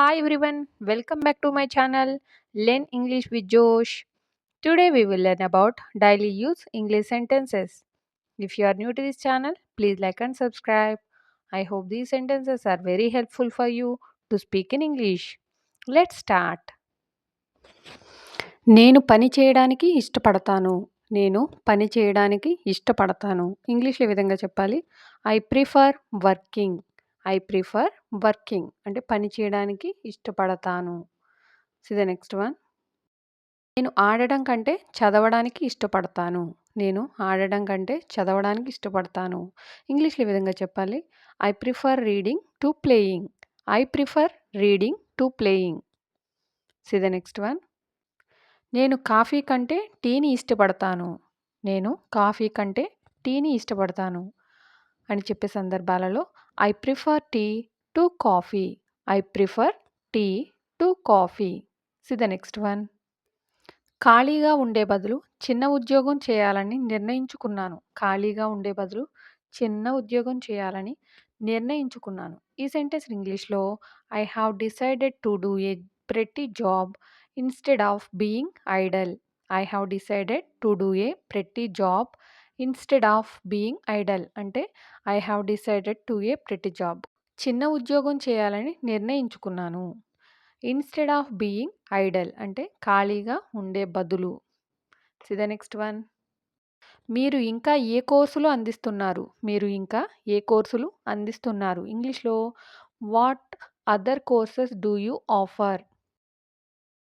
Hi everyone, welcome back to my channel Learn English with Josh. Today we will learn about daily use English sentences. If you are new to this channel, please like and subscribe. I hope these sentences are very helpful for you to speak in English. Let's start. నేను పని చేయడానికి ఇష్టపడతాను. నేను పని చేయడానికి ఇష్టపడతాను. ఇంగ్లీష్‌లో ఈ విధంగా చెప్పాలి. I prefer working. I prefer working అంటే పని చేయడానికి ఇష్టపడతాను. See the next one. నేను ఆడడం కంటే చదవడానికి ఇష్టపడతాను. నేను ఆడడం కంటే చదవడానికి ఇష్టపడతాను. ఇంగ్లీష్‌లో ఈ విధంగా చెప్పాలి. I prefer reading to playing. I prefer reading to playing. See the next one. నేను కాఫీ కంటే టీని ఇష్టపడతాను. నేను కాఫీ కంటే టీని ఇష్టపడతాను అని చెప్పే సందర్భాలలో I prefer tea to coffee. I prefer tea to coffee. See the next one. ఖాళీగా ఉండే బదులు చిన్న ఉద్యోగం చేయాలని నిర్ణయించుకున్నాను. ఖాళీగా ఉండే బదులు చిన్న ఉద్యోగం చేయాలని నిర్ణయించుకున్నాను. ఈ సెంటెన్స్ ఇంగ్లీష్‌లో I have decided to do a pretty job instead of being idle. I have decided to do a pretty job instead of being idle అంటే I have decided to a pretty job. చిన్న ఉద్యోగం చేయాలని నిర్ణయించుకున్నాను. Instead of being idle అంటే ఖాళీగా ఉండే బదులు. See the next one. మీరు ఇంకా ఏ కోర్సులు అందిస్తున్నారు? మీరు ఇంకా ఏ కోర్సులు అందిస్తున్నారు? ఇంగ్లీష్‌లో what other courses do you offer?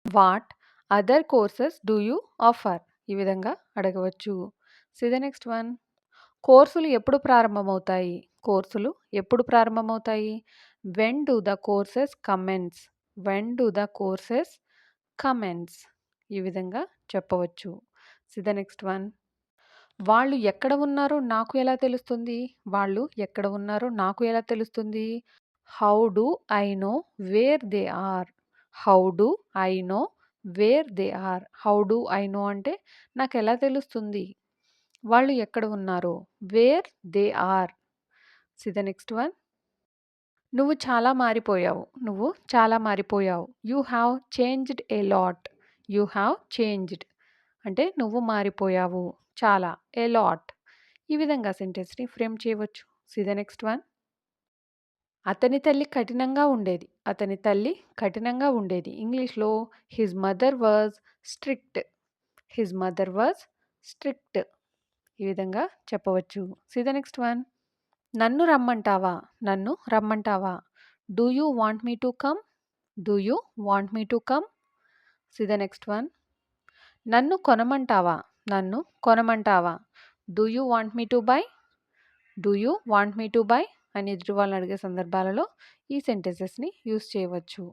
What other courses do you offer? ఈ విధంగా అడగవచ్చు. See the next one. కోర్సులు ఎప్పుడు ప్రారంభమవుతాయి? కోర్సులు ఎప్పుడు ప్రారంభమవుతాయి? When do the courses commence? When do the courses commence? ఈ విధంగా చెప్పవచ్చు. See the next one. వాళ్ళు ఎక్కడ ఉన్నారో నాకు ఎలా తెలుస్తుంది? వాళ్ళు ఎక్కడ ఉన్నారో నాకు ఎలా తెలుస్తుంది? How do I know where they are? How do I know where they are? How do I know అంటే నాకెలా తెలుస్తుంది? వాళ్ళు ఎక్కడ ఉన్నారో? Where they are? See the next one. నువ్వు చాలా మారిపోయావు. నువ్వు చాలా మారిపోయావు. You have changed a lot. You have changed అంటే నువ్వు మారిపోయావు. చాలా. A lot. ఈ విధంగా సెంటెన్స్‌ని ఫ్రేమ్ చేయవచ్చు. See the next one. అతని తల్లి కఠినంగా ఉండేది. అతని తల్లి కఠినంగా ఉండేది. ఇంగ్లీష్‌లో his mother was strict. His mother was strict. ఈ విధంగా చెప్పవచ్చు. See the next one. నన్ను రమ్మంటావా? నన్ను రమ్మంటావా? Do you want me to come? Do you want me to come? See the next one. నన్ను కొనమంటావా? నన్ను కొనమంటావా? Do you want me to buy? Do you want me to buy? అని ఎదుటి వాళ్ళని అడిగే సందర్భాలలో ఈ సెంటెన్సెస్‌ని యూజ్ చేయవచ్చు.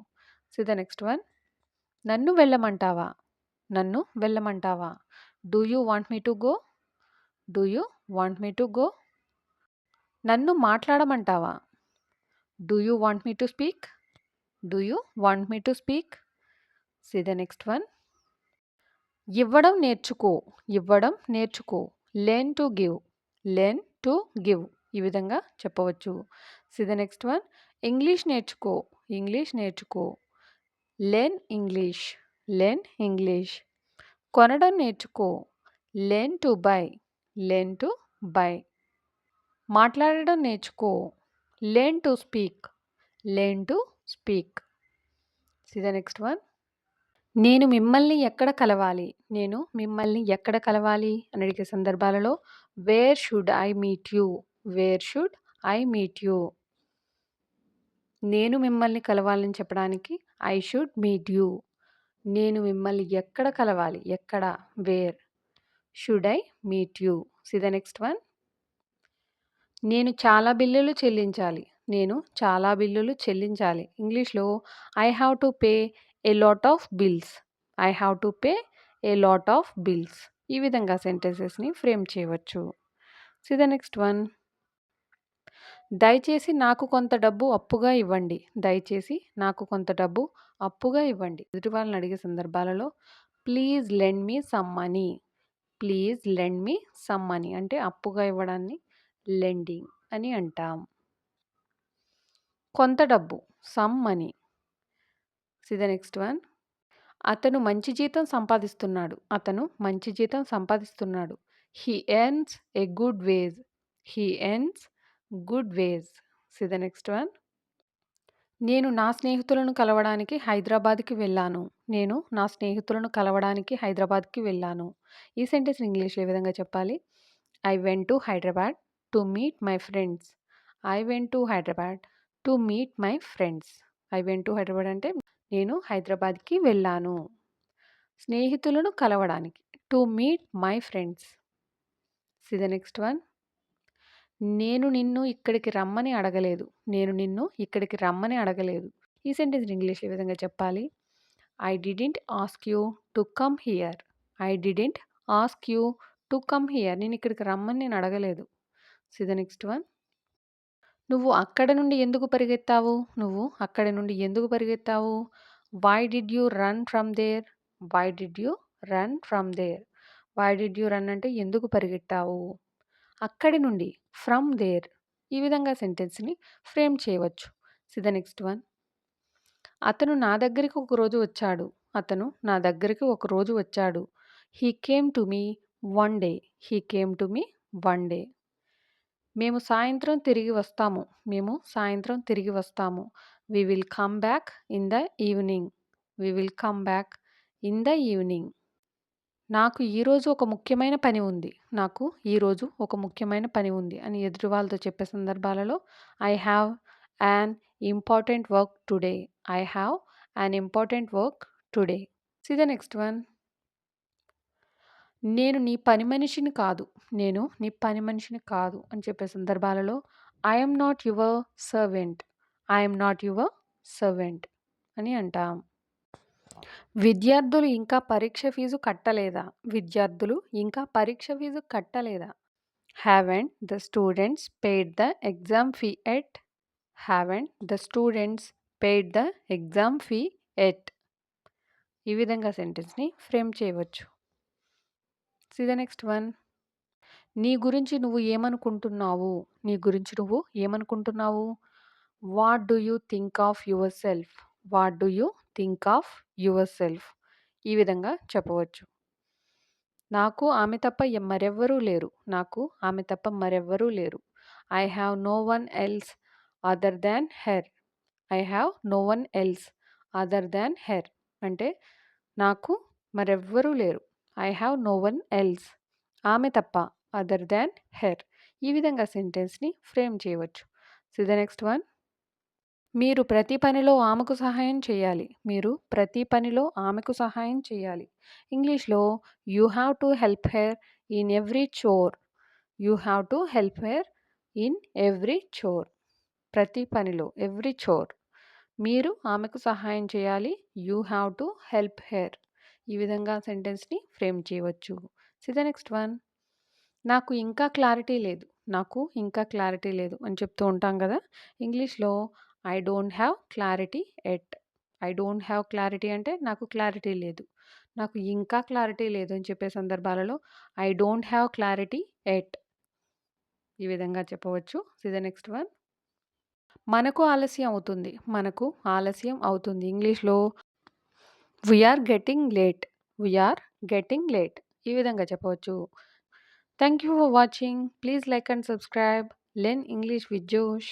See the next one. నన్ను వెళ్ళమంటావా? నన్ను వెళ్ళమంటావా? Do you want me to go? Do you want me to go? నన్ను మాట్లాడమంటావా? Do you want me to speak? Do you want me to speak? See the next one. ఇవ్వడం నేర్చుకో. ఇవ్వడం నేర్చుకో. Learn to give. Learn to give. ఈ విధంగా చెప్పవచ్చు. See the next one. English నేర్చుకో. ఇంగ్లీష్ నేర్చుకో. Learn English. Learn English. కొనడం నేర్చుకో. Learn to buy. Learn to buy. మాట్లాడడం నేర్చుకో. Learn to speak. Learn to speak. See the next one. నేను మిమ్మల్ని ఎక్కడ కలవాలి? నేను మిమ్మల్ని ఎక్కడ కలవాలి అని అడిగే సందర్భాలలో wear should I meet you? Wear should I meet you? నేను మిమ్మల్ని కలవాలని చెప్పడానికి ఐ షుడ్ మీట్ యూ. నేను మిమ్మల్ని ఎక్కడ కలవాలి? ఎక్కడ? Where. Should I meet you? See the next one. నేను చాలా బిల్లులు చెల్లించాలి. నేను చాలా బిల్లులు చెల్లించాలి. ఇంగ్లీష్‌లో I have to pay a lot of bills. I have to pay a lot of bills. ఈ విధంగా సెంటెన్సెస్‌ని ఫ్రేమ్ చేయవచ్చు. See the next one. దయచేసి నాకు కొంత డబ్బు అప్పుగా ఇవ్వండి. దయచేసి నాకు కొంత డబ్బు అప్పుగా ఇవ్వండి. ఎదుటి వాళ్ళని అడిగే సందర్భాలలో please lend me some money. Please lend me some money అంటే అప్పుగా ఇవ్వడాన్ని లెండింగ్ అని అంటాం. కొంత డబ్బు some money. See the next one. అతను మంచి జీతం సంపాదిస్తున్నాడు. అతను మంచి జీతం సంపాదిస్తున్నాడు. He earns a good wage. He earns good wage. See the next one. నేను నా స్నేహితులను కలవడానికి హైదరాబాద్‌కి వెళ్ళాను. నేను నా స్నేహితులను కలవడానికి హైదరాబాద్‌కి వెళ్ళాను. ఈ సెంటెన్స్‌ని ఇంగ్లీష్‌లో ఏ విధంగా చెప్పాలి? I went to Hyderabad to meet my friends. I went to Hyderabad to meet my friends. I went to Hyderabad అంటే నేను హైదరాబాద్‌కి వెళ్ళాను. స్నేహితులను కలవడానికి. To meet my friends. See the next one. నేను నిన్ను ఇక్కడికి రమ్మని అడగలేదు. నేను నిన్ను ఇక్కడికి రమ్మని అడగలేదు. ఈ సెంటెన్స్‌ని ఇంగ్లీష్‌లో ఏ విధంగా చెప్పాలి? I didn't ask you to come here. I didn't ask you to come here. నేను ఇక్కడికి రమ్మని నేను అడగలేదు. See the next one. నువ్వు అక్కడ నుండి ఎందుకు పరిగెత్తావు? నువ్వు అక్కడి నుండి ఎందుకు పరిగెత్తావు? Why did you run from there? Why did you run from there? Why did you run అంటే ఎందుకు పరిగెట్టావు? అక్కడి నుండి ఫ్రమ్ దేర్. ఈ విధంగా సెంటెన్స్‌ని ఫ్రేమ్ చేయవచ్చు. See the next one. అతను నా దగ్గరికి ఒకరోజు వచ్చాడు. అతను నా దగ్గరికి ఒకరోజు వచ్చాడు. He came to me one day. He came to me one day. మేము సాయంత్రం తిరిగి వస్తాము. మేము సాయంత్రం తిరిగి వస్తాము. We will come back in the evening. We will come back in the evening. నాకు ఈరోజు ఒక ముఖ్యమైన పని ఉంది. నాకు ఈరోజు ఒక ముఖ్యమైన పని ఉంది అని ఎదుటి వాళ్ళతో చెప్పే సందర్భాలలో I have an important work today. I have an important work today. See the next one. నేను నీ పని మనిషిని కాదు. నేను నీ పని మనిషిని కాదు అని చెప్పే సందర్భాలలో I am not your servant. I am not your servant అని అంటాం. విద్యార్థులు ఇంకా పరీక్ష ఫీజు కట్టలేదా? విద్యార్థులు ఇంకా పరీక్ష ఫీజు కట్టలేదా? Haven't the students paid the exam fee yet? Haven't the students paid the exam fee yet? ఈ విధంగా సెంటెన్స్‌ని ఫ్రేమ్ చేయవచ్చు. See the next one. నీ గురించి నువ్వు ఏమనుకుంటున్నావు? నీ గురించి నువ్వు ఏమనుకుంటున్నావు? What do you think of yourself? What do you think of yourself? ఈ విధంగా చెప్పవచ్చు. నాకు ఆమె తప్ప మరెవ్వరూ లేరు. నాకు ఆమె తప్ప మరెవ్వరూ లేరు. I have no one else other than her. I have no one else other than her అంటే నాకు మరెవ్వరూ లేరు. I have no one else ఆమె తప్ప అదర్ దాన్ హెర్. ఈ విధంగా సెంటెన్స్‌ని ఫ్రేమ్ చేయవచ్చు. See the next one. మీరు ప్రతి పనిలో ఆమెకు సహాయం చేయాలి. మీరు ప్రతి పనిలో ఆమెకు సహాయం చేయాలి. ఇంగ్లీష్‌లో you have to help her in every chore. You have to help her in every chore. ప్రతి పనిలో ఎవ్రీ చోర్. మీరు ఆమెకు సహాయం చేయాలి. You have to help her. ఈ విధంగా సెంటెన్స్‌ని ఫ్రేమ్ చేయవచ్చు. See the next one. నాకు ఇంకా క్లారిటీ లేదు. నాకు ఇంకా క్లారిటీ లేదు అని చెప్తూ ఉంటాం కదా! ఇంగ్లీష్‌లో I don't have clarity at. I don't have clarity అంటే నాకు క్లారిటీ లేదు. నాకు ఇంకా క్లారిటీ లేదు అని చెప్పే సందర్భాలలో I don't have clarity at. ఈ విధంగా చెప్పవచ్చు. See the next one. మనకు ఆలస్యం అవుతుంది. మనకు ఆలస్యం అవుతుంది. ఇంగ్లీష్‌లో we are getting late. We are getting late. ఈ విధంగా చెప్పవచ్చు. Thank you for watching. Please like and subscribe. Learn English with Josh.